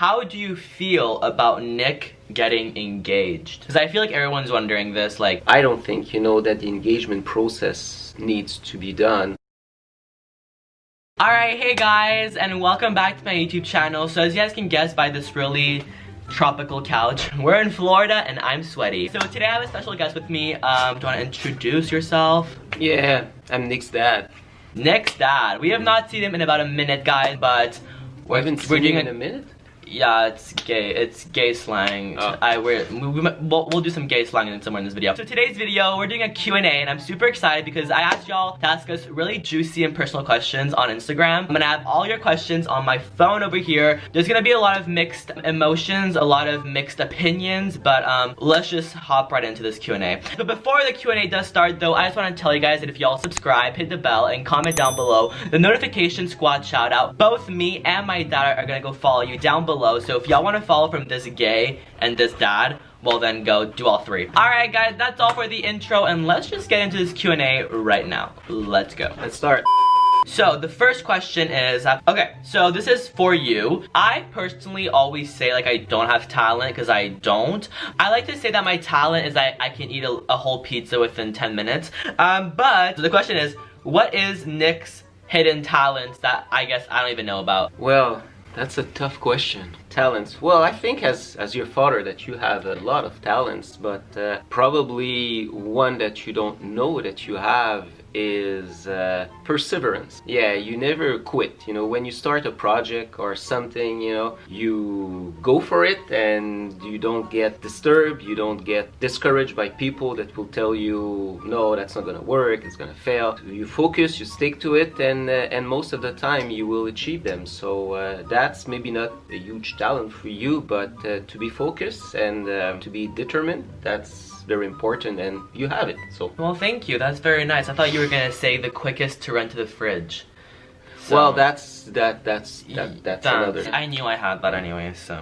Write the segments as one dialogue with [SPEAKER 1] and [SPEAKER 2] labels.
[SPEAKER 1] How do you feel about Nick getting engaged? Because I feel like everyone's wondering this, like...
[SPEAKER 2] I don't think, that the engagement process needs to be done.
[SPEAKER 1] Alright, hey guys, and welcome back to my YouTube channel. So as you guys can guess by this really tropical couch, we're in Florida and I'm sweaty. So today I have a special guest with me. Do you want to introduce yourself?
[SPEAKER 2] Yeah, I'm Nick's dad.
[SPEAKER 1] Nick's dad. We have not seen him in about a minute, guys, but
[SPEAKER 2] We haven't seen him in a minute?
[SPEAKER 1] Yeah, it's gay slang.
[SPEAKER 2] Oh.
[SPEAKER 1] We'll do some gay slang somewhere in this video. So today's video, we're doing a Q&A, and I'm super excited because I asked y'all to ask us really juicy and personal questions on Instagram. I'm gonna have all your questions on my phone over here. There's gonna be a lot of mixed emotions, a lot of mixed opinions, but let's just hop right into this Q&A. But before the Q&A does start though, I just want to tell you guys that if y'all subscribe, hit the bell, and comment down below, the notification squad shout out, both me and my dad are gonna go follow you down below. So if y'all want to follow from this gay and this dad, well then go do all three. Alright guys, that's all for the intro, and let's just get into this Q&A right now. Let's go.
[SPEAKER 2] Let's start.
[SPEAKER 1] So the first question is, okay, so this is for you. I personally always say like I don't have talent because I don't. I like to say that my talent is that I can eat a whole pizza within 10 minutes. But the question is, what is Nick's hidden talents that I guess I don't even know about?
[SPEAKER 2] Well, that's a tough question. Talents. Well, I think as your father that you have a lot of talents, but probably one that you don't know that you have is perseverance. Yeah, you never quit. When you start a project or something, you go for it and you don't get disturbed, you don't get discouraged by people that will tell you, no, that's not gonna work, it's gonna fail. You focus, you stick to it, and most of the time you will achieve them. So that's maybe not a huge talent for you, but to be focused and to be determined, that's very important, and you have it. So
[SPEAKER 1] well, thank you, that's very nice. I thought you were gonna say the quickest to run to the fridge. So,
[SPEAKER 2] well, that's another.
[SPEAKER 1] I knew I had that anyway. So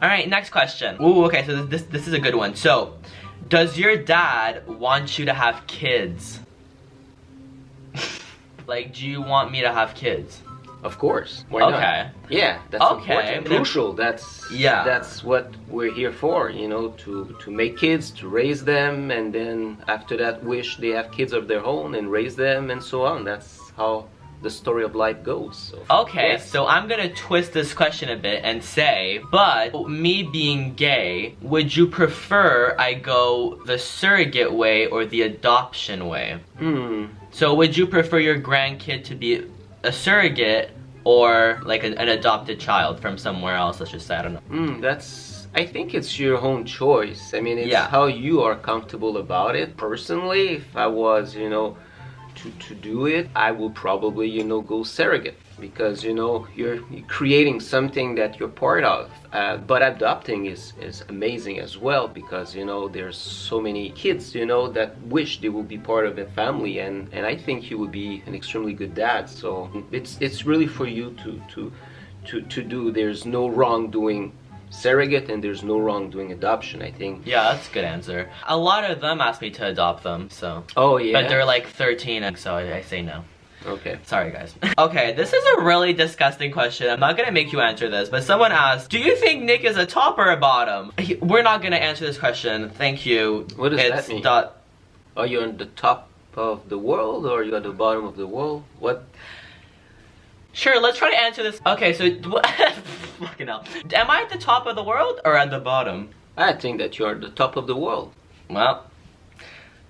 [SPEAKER 1] all right, next question. Ooh, okay, so this is a good one. So does your dad want you to have kids? Like, do you want me to have kids?
[SPEAKER 2] Of course. Why not?
[SPEAKER 1] Okay.
[SPEAKER 2] Yeah, that's important. Crucial. That's what we're here for, to make kids, to raise them, and then after that wish they have kids of their own and raise them and so on. That's how the story of life goes. So,
[SPEAKER 1] okay,
[SPEAKER 2] yes.
[SPEAKER 1] So I'm gonna twist this question a bit and say, but me being gay, would you prefer I go the surrogate way or the adoption way? So would you prefer your grandkid to be a surrogate or like an adopted child from somewhere else, let's just say? I don't know.
[SPEAKER 2] I think it's your own choice. I mean, it's how you are comfortable about it. Personally, if I was, to do it, I will probably, go surrogate, because you're creating something that you're part of. But adopting is amazing as well, because there's so many kids that wish they will be part of a family, and I think you would be an extremely good dad. So it's really for you to do. There's no wrong doing surrogate and there's no wrong doing adoption, I think.
[SPEAKER 1] Yeah, that's a good answer. A lot of them ask me to adopt them, so.
[SPEAKER 2] Oh yeah.
[SPEAKER 1] But they're like 13, and so I say no.
[SPEAKER 2] Okay.
[SPEAKER 1] Sorry guys. Okay, this is a really disgusting question. I'm not gonna make you answer this, but someone asked, do you think Nick is a top or a bottom? We're not gonna answer this question, thank you.
[SPEAKER 2] What does that mean? Are you on the top of the world or are you at the bottom of the world? What?
[SPEAKER 1] Sure, let's try to answer this. Okay, so fucking hell. Am I at the top of the world or at the bottom?
[SPEAKER 2] I think that you're at the top of the world.
[SPEAKER 1] Well,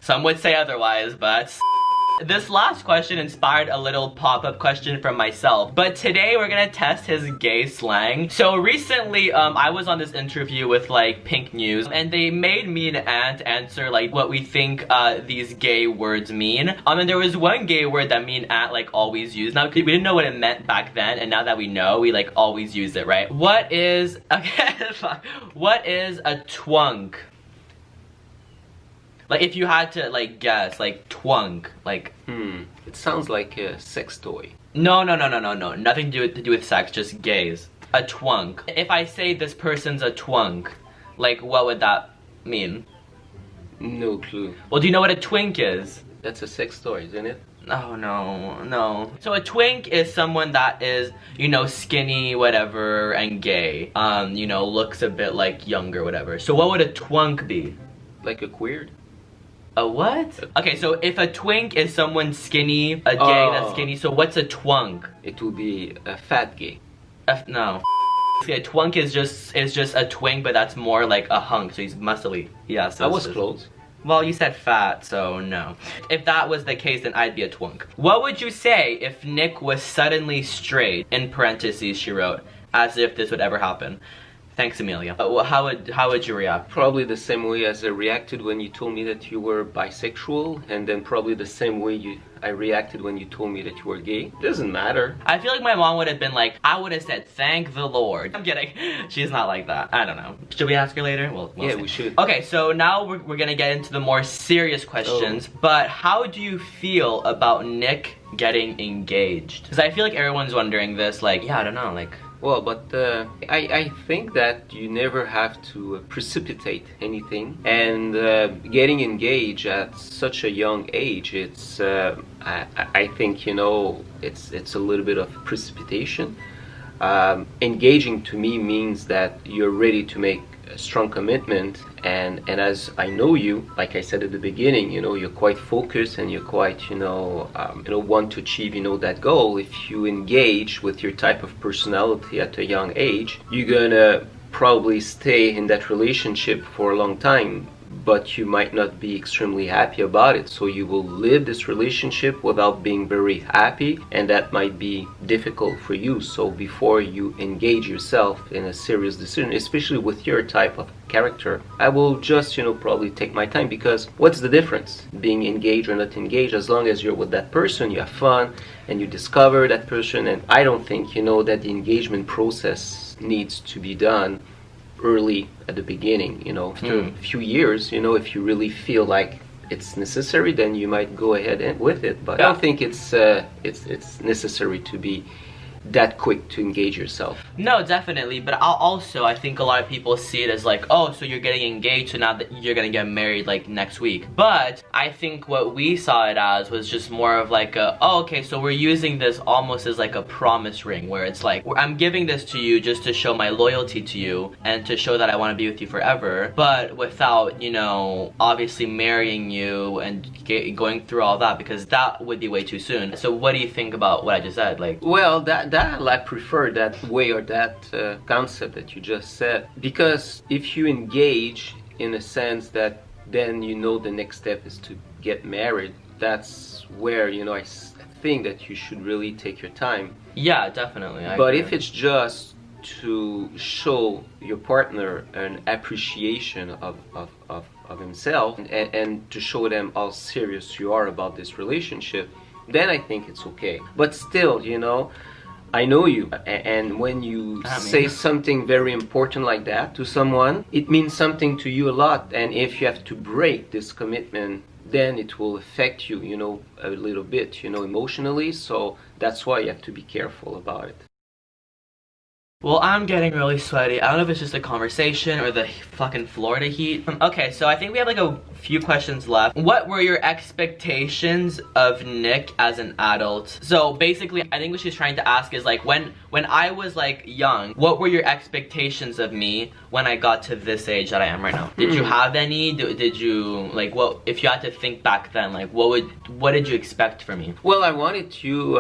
[SPEAKER 1] some would say otherwise, but this last question inspired a little pop-up question from myself, but today we're gonna test his gay slang. So recently, I was on this interview with like Pink News, and they made me and Ant answer like what we think these gay words mean. And there was one gay word that me and Ant like always use. Now we didn't know what it meant back then, and now that we know, we like always use it, right? What is what is a twunk? Like, if you had to, like, guess, like, twunk, like...
[SPEAKER 2] It sounds like a sex toy.
[SPEAKER 1] No. Nothing to do with sex, just gays. A twunk. If I say this person's a twunk, like, what would that mean?
[SPEAKER 2] No clue.
[SPEAKER 1] Well, do you know what a twink is?
[SPEAKER 2] That's a sex toy, isn't it?
[SPEAKER 1] Oh no, no. So a twink is someone that is, you know, skinny, whatever, and gay. You know, looks a bit like younger, whatever. So what would a twunk be?
[SPEAKER 2] Like a queer?
[SPEAKER 1] A what? Okay, so if a twink is someone skinny, a gay that's skinny, so what's a twunk?
[SPEAKER 2] It will be a fat gay.
[SPEAKER 1] No. A twunk is just a twink, but that's more like a hunk, so he's muscly. Yeah, so
[SPEAKER 2] I was close.
[SPEAKER 1] Well, you said fat, so no. If that was the case, then I'd be a twunk. What would you say if Nick was suddenly straight? In parentheses, she wrote, as if this would ever happen. Thanks, Amelia. How would you react?
[SPEAKER 2] Probably the same way as I reacted when you told me that you were bisexual, and then probably the same way I reacted when you told me that you were gay. Doesn't matter.
[SPEAKER 1] I feel like my mom would have been like, I would have said, thank the Lord. I'm kidding. She's not like that. I don't know. Should we ask her later? We'll
[SPEAKER 2] yeah,
[SPEAKER 1] see.
[SPEAKER 2] we should.
[SPEAKER 1] Okay, so now we're gonna get into the more serious questions. But how do you feel about Nick getting engaged? Because I feel like everyone's wondering this. Like, yeah, I don't know. Like.
[SPEAKER 2] Well, but I think that you never have to precipitate anything, and getting engaged at such a young age, it's I think, you know, it's a little bit of precipitation. Engaging to me means that you're ready to make a strong commitment, and as I know you, like I said at the beginning, you know, you're quite focused and you're quite, you know, want to achieve, you know, that goal. If you engage with your type of personality at a young age, you're gonna probably stay in that relationship for a long time, but you might not be extremely happy about it. So you will live this relationship without being very happy, and that might be difficult for you. So before you engage yourself in a serious decision, especially with your type of character, I will just, you know, probably take my time, because what's the difference being engaged or not engaged? As long as you're with that person, you have fun and you discover that person. And I don't think, you know, that the engagement process needs to be done early at the beginning. You know, after a few years, you know, if you really feel like it's necessary, then you might go ahead and with it. But I don't think it's necessary to be that quick to engage yourself.
[SPEAKER 1] No, definitely, but I think a lot of people see it as like, oh, so you're getting engaged, so now that you're gonna get married like next week. But I think what we saw it as was just more of like a, oh, okay, so we're using this almost as like a promise ring, where it's like, I'm giving this to you just to show my loyalty to you and to show that I want to be with you forever, but without, you know, obviously marrying you and going through all that, because that would be way too soon. So what do you think about what I just said? Like,
[SPEAKER 2] well, I prefer that way, or that concept that you just said, because if you engage in a sense that then you know the next step is to get married, that's where, you know, I think that you should really take your time.
[SPEAKER 1] Yeah, definitely. I
[SPEAKER 2] but
[SPEAKER 1] agree.
[SPEAKER 2] if it's just to show your partner an appreciation of himself, and to show them how serious you are about this relationship, then I think it's okay. But still, you know, I know you, and when you say something very important like that to someone, it means something to you a lot. And if you have to break this commitment, then it will affect you, you know, a little bit, you know, emotionally. So that's why you have to be careful about it.
[SPEAKER 1] Well, I'm getting really sweaty. I don't know if it's just a conversation or the fucking Florida heat. Okay, so I think we have like a few questions left. What were your expectations of Nick as an adult? So basically, I think what she's trying to ask is like, when I was like young, what were your expectations of me when I got to this age that I am right now? Did you have any? Did you, like, what, if you had to think back then, like, what did you expect from me?
[SPEAKER 2] Well, I wanted you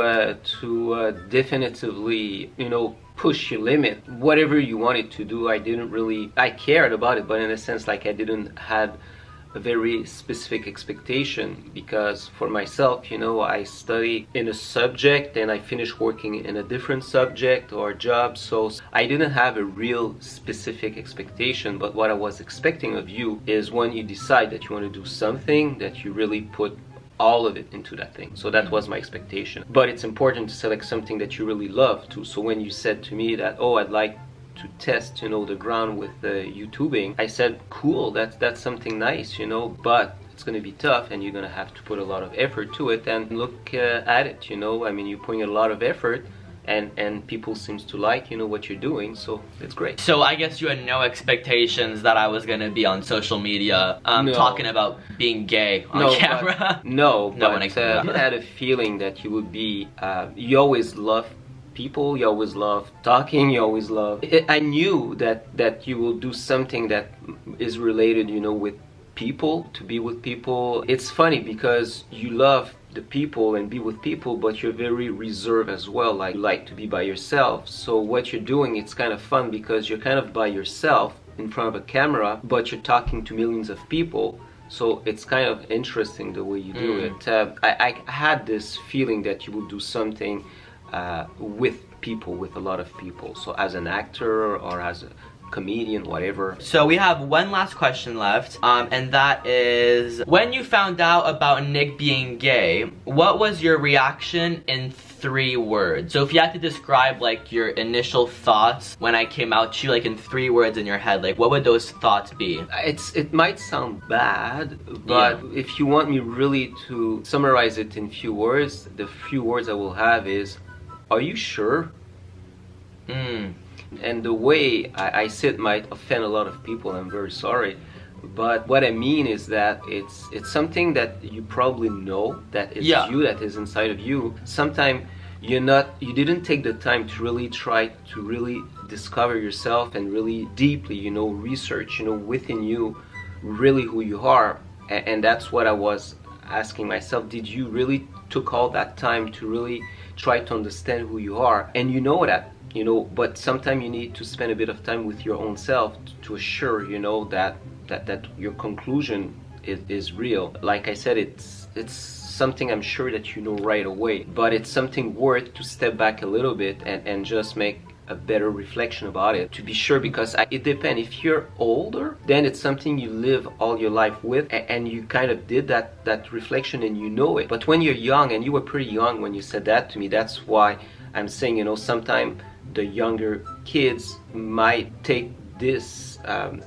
[SPEAKER 2] to definitively, you know, push your limit, whatever you wanted to do. I cared about it, but in a sense, like, I didn't have a very specific expectation, because for myself, you know, I study in a subject and I finish working in a different subject or job, so I didn't have a real specific expectation. But what I was expecting of you is when you decide that you want to do something, that you really put all of it into that thing. So that was my expectation. But it's important to select something that you really love too. So when you said to me that, oh, I'd like to test, you know, the ground with YouTubing, I said, cool, that's something nice, you know, but it's going to be tough and you're going to have to put a lot of effort to it. And look at it, you know, I mean, you're putting a lot of effort, and people seems to like, you know, what you're doing, so it's great.
[SPEAKER 1] So I guess you had no expectations that I was gonna be on social media
[SPEAKER 2] No.
[SPEAKER 1] talking about being gay on camera.
[SPEAKER 2] No
[SPEAKER 1] one
[SPEAKER 2] but
[SPEAKER 1] expected that.
[SPEAKER 2] I had a feeling that you would be, you always love people, you always love talking, you always love, I knew that you will do something that is related, you know, with people, to be with people. It's funny because you love the people and be with people, but you're very reserved as well, like you like to be by yourself. So what you're doing, it's kind of fun because you're kind of by yourself in front of a camera, but you're talking to millions of people. So it's kind of interesting the way you do it. I had this feeling that you would do something with people, with a lot of people. So as an actor or as a comedian, whatever.
[SPEAKER 1] So we have one last question left, and that is, when you found out about Nick being gay, what was your reaction in 3 words? So if you had to describe like your initial thoughts when I came out to you, like in 3 words in your head, like what would those thoughts be?
[SPEAKER 2] It might sound bad, but if you want me really to summarize it in few words, the few words I will have is, are you sure? And the way I say it might offend a lot of people, I'm very sorry. But what I mean is that it's something that you probably know, that is you, that is inside of you. Sometimes you didn't take the time to really try to really discover yourself and really deeply, you know, research, you know, within you, really who you are. And that's what I was asking myself. Did you really took all that time to really try to understand who you are? And you know that, you know, but sometimes you need to spend a bit of time with your own self to assure, you know, that your conclusion is real. Like I said, it's something I'm sure that you know right away, but it's something worth to step back a little bit and just make a better reflection about it, to be sure, because it depends. If you're older, then it's something you live all your life with, and you kind of did that reflection and you know it. But when you're young, and you were pretty young when you said that to me, that's why I'm saying, you know, sometimes the younger kids might take this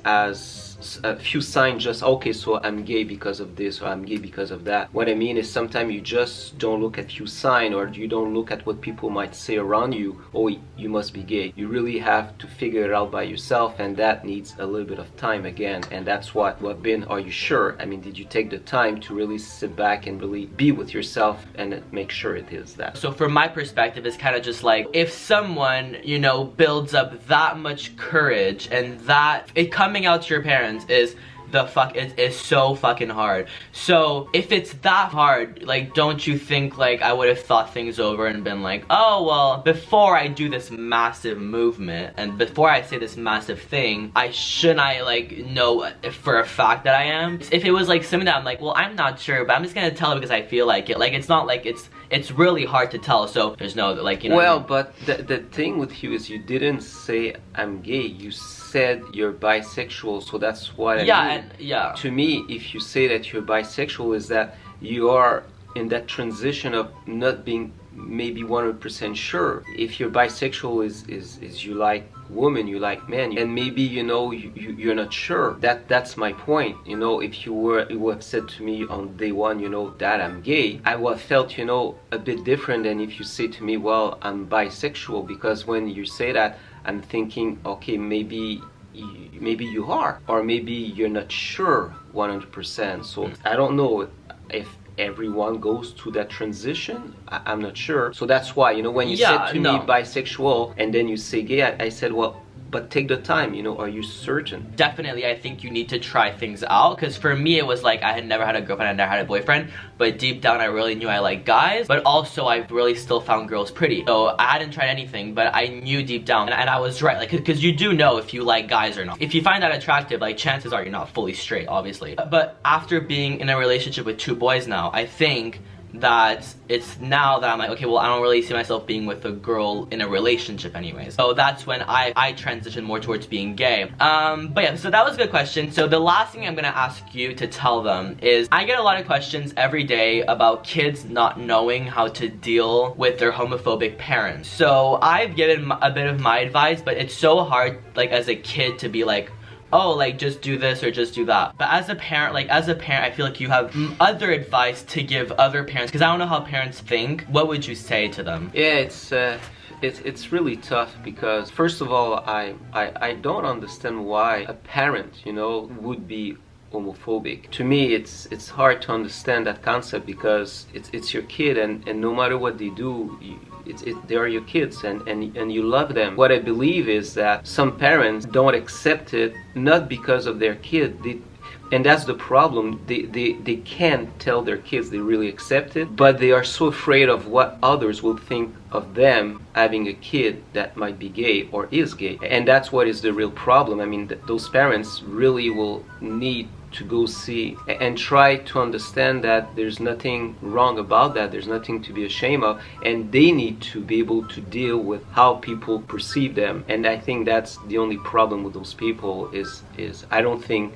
[SPEAKER 2] as a few signs, just okay, so I'm gay because of this, or I'm gay because of that. What I mean is sometimes you just don't look at few signs, or you don't look at what people might say around you, oh, you must be gay. You really have to figure it out by yourself, and that needs a little bit of time again. And that's what been, are you sure? I mean, did you take the time to really sit back and really be with yourself and make sure it is that? So
[SPEAKER 1] from my perspective, it's kind of just like, if someone, you know, builds up that much courage, and that it coming out to your parents is it's so fucking hard. So if it's that hard, like, don't you think like I would have thought things over and been like, oh well, before I do this massive movement and before I say this massive thing, shouldn't I like know for a fact that I am? If it was like something that I'm like, well, I'm not sure, but I'm just gonna tell it because I feel like it. Like, it's not like it's really hard to tell, so there's no, like, you know.
[SPEAKER 2] Well, but the thing with you is you didn't say I'm gay, you said you're bisexual, so that's what I mean. To me, if you say that you're bisexual, is that you are in that transition of not being maybe 100% sure. If you're bisexual is you like women, you like men, and maybe, you know, you're not sure. That's my point. You know, if you would have said to me on day one, you know, that I'm gay, I would have felt, you know, a bit different than if you say to me, well, I'm bisexual. Because when you say that, I'm thinking, okay, maybe you are, or maybe you're not sure 100%. So I don't know if everyone goes to that transition. I'm not sure. So that's why, you know, when you said to me bisexual and then you say gay, I said, well, but take the time, you know, are you certain?
[SPEAKER 1] Definitely, I think you need to try things out, because for me it was like I had never had a girlfriend, I never had a boyfriend, but deep down I really knew I liked guys, but also I really still found girls pretty. So I hadn't tried anything, but I knew deep down, and I was right, like, because you do know if you like guys or not. If you find that attractive, like, chances are you're not fully straight, obviously. But after being in a relationship with 2 boys now, I think that it's now that I'm like, okay, well, I don't really see myself being with a girl in a relationship anyways. So that's when I transitioned more towards being gay. But yeah, so that was a good question. So the last thing I'm gonna ask you to tell them is, I get a lot of questions every day about kids not knowing how to deal with their homophobic parents. So I've given a bit of my advice, but it's so hard, like, as a kid to be like, oh, like, just do this or just do that. But as a parent, I feel like you have other advice to give other parents, because I don't know how parents think. What would you say to them?
[SPEAKER 2] Yeah, it's It's really tough because first of all, I don't understand why a parent, you know, would be homophobic. To me, it's hard to understand that concept because it's your kid, and no matter what they do, they are your kids, and you love them. What I believe is that some parents don't accept it, not because of their kid. And that's the problem. They can't tell their kids they really accept it, but they are so afraid of what others will think of them having a kid that might be gay or is gay. And that's what is the real problem. I mean, those parents really will need to go see and try to understand that there's nothing wrong about that, there's nothing to be ashamed of, and they need to be able to deal with how people perceive them. And I think that's the only problem with those people is I don't think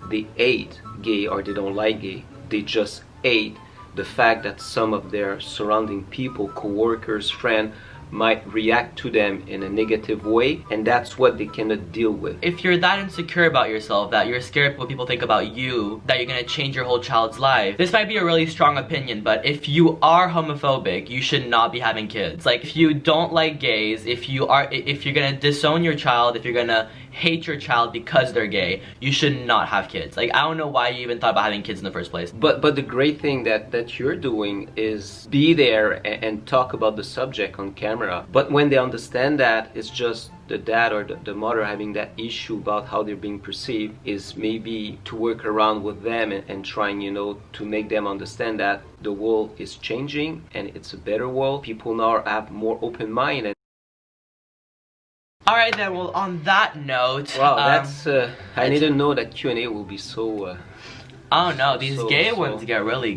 [SPEAKER 2] they hate gay or they don't like gay. They just hate the fact that some of their surrounding people, co-workers, friends, might react to them in a negative way, and that's what they cannot deal with.
[SPEAKER 1] If you're that insecure about yourself, that you're scared what people think about you, that you're gonna change your whole child's life, this might be a really strong opinion, but if you are homophobic, you should not be having kids. Like, if you don't like gays, if you're gonna disown your child, if you're gonna hate your child because they're gay, you should not have kids. Like, I don't know why you even thought about having kids in the first place.
[SPEAKER 2] But the great thing that you're doing is be there and talk about the subject on camera. But when they understand that it's just the dad or the mother having that issue about how they're being perceived, is maybe to work around with them and trying, you know, to make them understand that the world is changing and it's a better world. People now have more open mind.
[SPEAKER 1] Alright then, well, on that note...
[SPEAKER 2] Wow, that's... I didn't know that Q&A will be so...
[SPEAKER 1] Oh no, these gay ones get really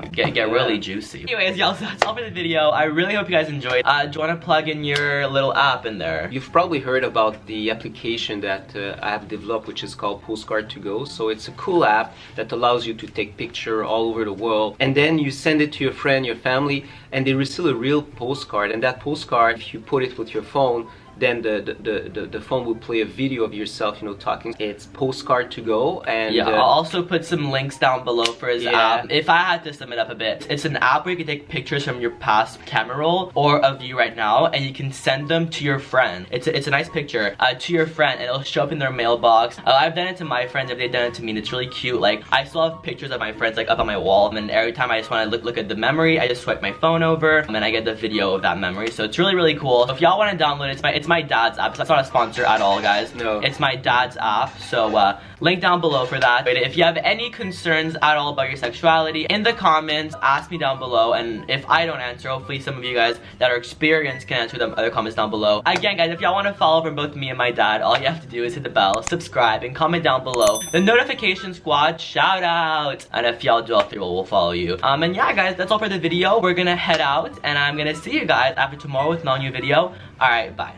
[SPEAKER 1] juicy. Anyways, y'all, so that's all for the video. I really hope you guys enjoyed. Do you want to plug in your little app in there?
[SPEAKER 2] You've probably heard about the application that I have developed, which is called Postcard to Go. So it's a cool app that allows you to take picture all over the world, and then you send it to your friend, your family, and they receive a real postcard. And that postcard, if you put it with your phone, then the phone will play a video of yourself, you know, talking. It's Postcard to Go, and
[SPEAKER 1] yeah, I'll also put some links down below for his app. If I had to sum it up a bit, it's an app where you can take pictures from your past camera roll or of you right now, and you can send them to your friend. It's a nice picture to your friend, and it'll show up in their mailbox. I've done it to my friends, if they've done it to me, and it's really cute. Like, I still have pictures of my friends like up on my wall, and every time I just want to look at the memory, I just swipe my phone over, and I get the video of that memory. So it's really cool. So if y'all want to download it, it's my dad's app. That's not a sponsor at all, guys.
[SPEAKER 2] No.
[SPEAKER 1] It's my dad's app. So link down below for that. But if you have any concerns at all about your sexuality, in the comments, ask me down below. And if I don't answer, hopefully some of you guys that are experienced can answer the other comments down below. Again, guys, if y'all want to follow from both me and my dad, all you have to do is hit the bell, subscribe, and comment down below. The notification squad, shout out. And if y'all do all three, we'll follow you. And yeah, guys, that's all for the video. We're gonna head out, and I'm gonna see you guys after tomorrow with no new video. Alright, bye.